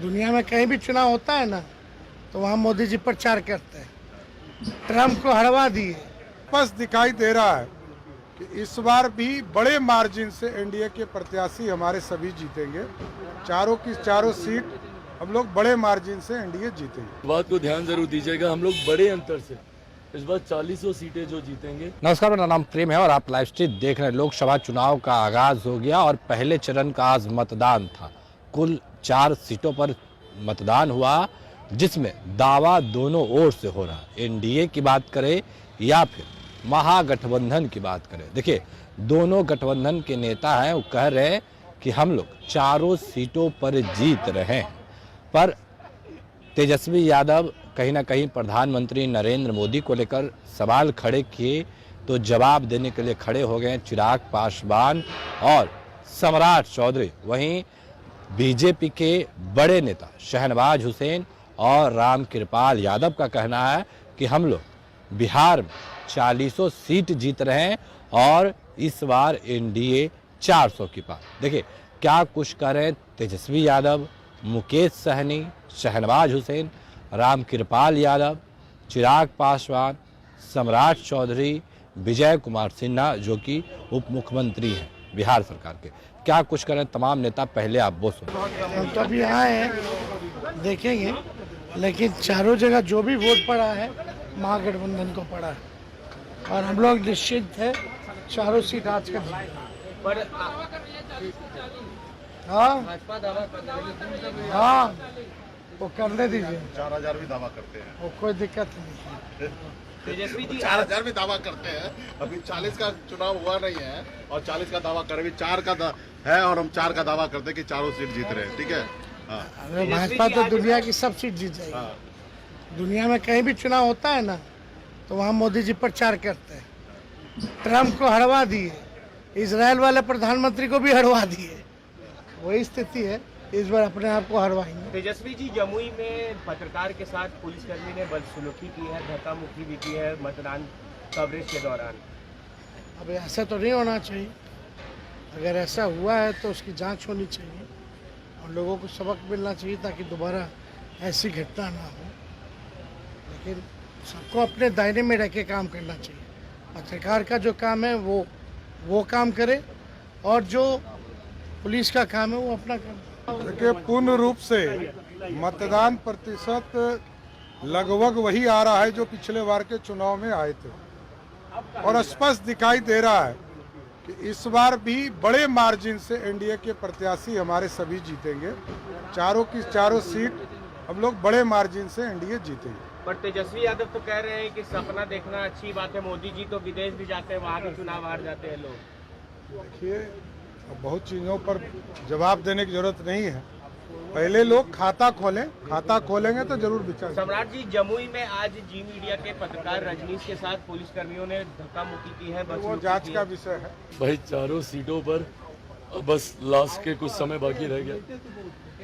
दुनिया में कहीं भी चुनाव होता है ना, तो वहाँ मोदी जी प्रचार करते हैं। ट्रम्प को हरवा दिए। स्पष्ट दिखाई दे रहा है कि इस बार भी बड़े मार्जिन से एनडीए के प्रत्याशी हमारे सभी जीतेंगे। चारों की चारों सीट हम लोग बड़े मार्जिन से एनडीए जीतेंगे। इस बात को ध्यान जरूर दीजिएगा, हम लोग बड़े अंतर से इस बार 40 सीटें जो जीतेंगे। नमस्कार, मेरा नाम प्रेम है और आप लाइव स्ट्रीम देख रहे हैं। लोकसभा चुनाव का आगाज हो गया और पहले चरण का आज मतदान था। कुल 4 सीटों पर मतदान हुआ, जिसमें दावा दोनों ओर से हो रहा है। एनडीए की बात करें या फिर महागठबंधन की बात करें, देखिए दोनों गठबंधन के नेता हैं, वो कह रहे हैं कि हम लोग चारों सीटों पर जीत रहे हैं। पर तेजस्वी यादव कहीं ना कहीं प्रधानमंत्री नरेंद्र मोदी को लेकर सवाल खड़े किए, तो जवाब देने के लिए खड़े हो गए चिराग पासवान और सम्राट चौधरी। वहीं बीजेपी के बड़े नेता शहनवाज हुसैन और रामकृपाल यादव का कहना है कि हम लोग बिहार में 40 सीट जीत रहे हैं और इस बार एनडीए 400 की पार। देखिए क्या कुछ कह रहे हैं तेजस्वी यादव, मुकेश सहनी, शहनवाज हुसैन, रामकृपाल यादव, चिराग पासवान, सम्राट चौधरी, विजय कुमार सिन्हा जो कि उप मुख्यमंत्री हैं बिहार सरकार के। क्या कुछ करें तमाम नेता, पहले आप वो सुनो। हम तो अभी आए हैं, देखेंगे, लेकिन चारों जगह जो भी वोट पड़ा है महागठबंधन को पड़ा है और हम लोग निश्चित है चारों सीट आज का हाँ वो करने दीजिए। 4000 भी दावा करते हैं, वो कोई दिक्कत नहीं। तेजस्वी जी 4000 भी दावा करते हैं। अभी 40 का चुनाव हुआ नहीं है और 40 का दावा कर, अभी 4 का है और हम 4 का दावा करते हैं कि चारों सीट जीत रहे हैं। ठीक है, हाँ। अरे भाजपा तो दुनिया की सब सीट जीत जाएगी। हाँ। दुनिया में कहीं भी चुनाव होता है ना, तो वहाँ मोदी जी प्रचार करते हैं। ट्रम्प को हरवा दिए, इजराइल वाले प्रधानमंत्री को भी हरवा दिए। वही स्थिति है, इस बार अपने आप को हरवाएंगे। तेजस्वी जी जमुई में पत्रकार के साथ पुलिसकर्मी ने बदसलूकी की है, धक्का मुक्की भी की है मतदान कवरेज के दौरान। अब ऐसा तो नहीं होना चाहिए। अगर ऐसा हुआ है तो उसकी जांच होनी चाहिए और लोगों को सबक मिलना चाहिए ताकि दोबारा ऐसी घटना ना हो। लेकिन सबको अपने दायरे में रह के काम करना चाहिए। पत्रकार का जो काम है वो काम करे और जो पुलिस का काम है वो अपना काम। देखिए पूर्ण रूप से मतदान प्रतिशत लगभग वही आ रहा है जो पिछले बार के चुनाव में आए थे और स्पष्ट दिखाई दे रहा है कि इस बार भी बड़े मार्जिन से एनडीए के प्रत्याशी हमारे सभी जीतेंगे। चारों की चारों सीट हम लोग बड़े मार्जिन से एनडीए जीतेंगे। पर तेजस्वी यादव तो कह रहे हैं कि सपना देखना अच्छी बात है, मोदी जी तो विदेश भी जाते हैं, वहाँ के चुनाव हार जाते हैं लोग। देखिए बहुत चीज़ों पर जवाब देने की जरूरत नहीं है, पहले लोग खाता खोलें, खाता खोलेंगे तो जरूर विचार। सम्राट जी जमुई में आज जी मीडिया के पत्रकार रजनीश के साथ पुलिसकर्मियों ने धक्का मुक्की की है, वो जांच का विषय है। भाई चारों सीटों पर बस लास्ट के कुछ समय बाकी रह गया,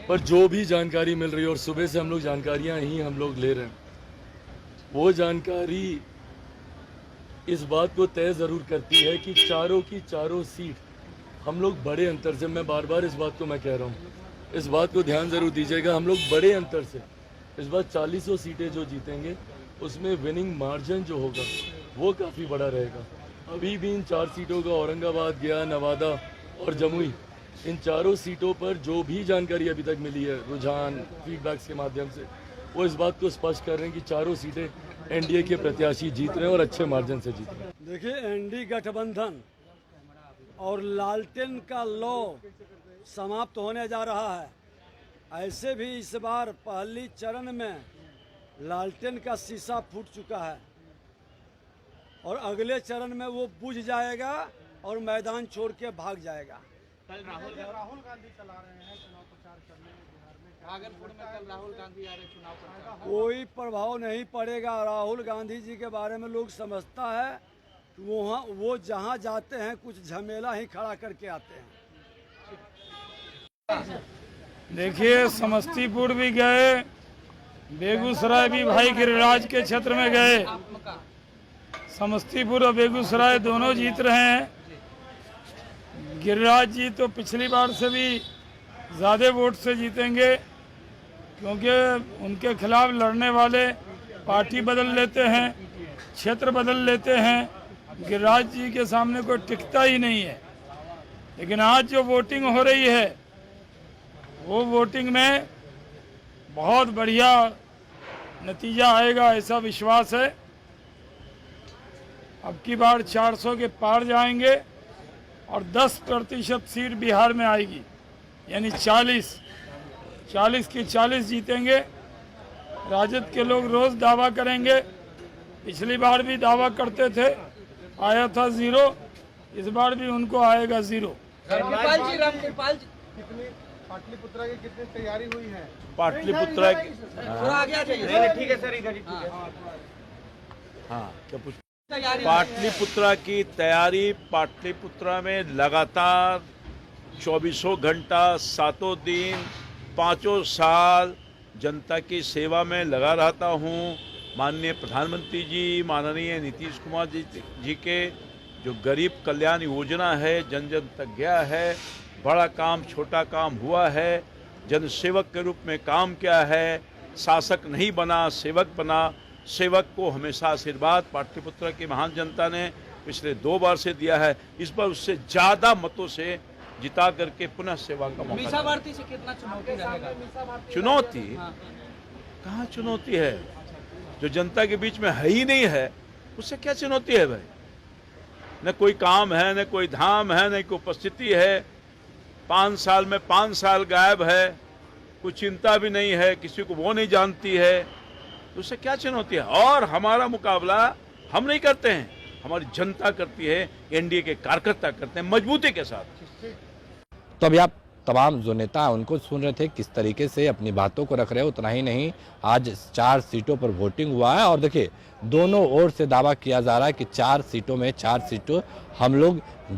पर जो भी जानकारी मिल रही है और सुबह से हम लोग जानकारियां ही हम लोग ले रहे हैं, वो जानकारी इस बात को तय जरूर करती है कि चारों की चारों सीट हम लोग बड़े अंतर से, मैं बार बार इस बात को मैं कह रहा हूँ, इस बात को ध्यान जरूर दीजिएगा, हम लोग बड़े अंतर से इस बार 40 सीटें जो जीतेंगे उसमें विनिंग मार्जिन जो होगा वो काफ़ी बड़ा रहेगा। अभी भी इन 4 सीटों का औरंगाबाद, गया, नवादा और जमुई, इन चारों सीटों पर जो भी जानकारी अभी तक मिली है रुझान फीडबैक्स के माध्यम से, वो इस बात को स्पष्ट कर रहे हैं कि चारों सीटें एनडीए के प्रत्याशी जीत रहे हैं और अच्छे मार्जिन से जीत रहे हैं। देखिए एनडीए गठबंधन और लालटेन का लौ समाप्त होने जा रहा है। ऐसे भी इस बार पहली चरण में लालटेन का शीशा फूट चुका है और अगले चरण में वो बुझ जाएगा और मैदान छोड़ के भाग जाएगा। कल राहुल गांधी चला रहे हैं चुनाव प्रचार करने बिहार में, भागलपुर में कल राहुल गांधी आ रहे चुनाव प्रचार। कोई प्रभाव नहीं पड़ेगा। राहुल गांधी जी के बारे में लोग समझता है वो जहां जाते हैं कुछ झमेला ही खड़ा करके आते हैं। देखिए समस्तीपुर भी गए, बेगूसराय भी भाई गिरिराज के क्षेत्र में गए। समस्तीपुर और बेगूसराय दोनों जीत रहे हैं। गिरिराज जी तो पिछली बार से भी ज़्यादा वोट से जीतेंगे क्योंकि उनके खिलाफ लड़ने वाले पार्टी बदल लेते हैं, क्षेत्र बदल लेते हैं, गिरिराज जी के सामने कोई टिकता ही नहीं है। लेकिन आज जो वोटिंग हो रही है वो वोटिंग में बहुत बढ़िया नतीजा आएगा, ऐसा विश्वास है। अब की बार 400 के पार जाएंगे और 10% सीट बिहार में आएगी, यानी 40 की 40 जीतेंगे। राजद के लोग रोज दावा करेंगे, पिछली बार भी दावा करते थे, आया था 0, इस बार भी उनको आएगा 0। रामकृपाल जी कितनी पाटलिपुत्रा की कितनी तैयारी हुई है? पाटलिपुत्रा की थोड़ा आगे आ जाइए। ठीक है सर, इधर ही ठीक है। हाँ क्या पूछ पाटलिपुत्रा की तैयारी, पाटलिपुत्रा में लगातार 24 घंटा 7 दिन 5 साल जनता की सेवा में लगा रहता हूँ। माननीय प्रधानमंत्री जी, माननीय नीतीश कुमार जी के जो गरीब कल्याण योजना है, जन जन तक गया है। बड़ा काम छोटा काम हुआ है, जनसेवक के रूप में काम किया है। शासक नहीं बना, सेवक बना। सेवक को हमेशा आशीर्वाद पाटलिपुत्र की महान जनता ने पिछले 2 बार से दिया है। इस बार उससे ज्यादा मतों से जिता करके पुनः सेवा का मौका। मीसा भारती से कितना चुनौती रहेगा? चुनौती कहाँ चुनौती है? जो जनता के बीच में है ही नहीं है, उससे क्या चुनौती है भाई? न कोई काम है, न कोई धाम है, न कोई उपस्थिति है। 5 साल में 5 साल गायब है, कुछ चिंता भी नहीं है, किसी को वो नहीं जानती है, तो उससे क्या चुनौती है? और हमारा मुकाबला हम नहीं करते हैं, हमारी जनता करती है, एनडीए के कार्यकर्ता करते हैं मजबूती के साथ। तो अभी आप तमाम जो नेता हैं उनको सुन रहे थे, किस तरीके से अपनी बातों को रख रहे हैं। उतना ही नहीं, आज 4 सीटों पर वोटिंग हुआ है और देखिए दोनों ओर से दावा किया जा रहा है कि 4 सीटों में 4 सीटों हम लोग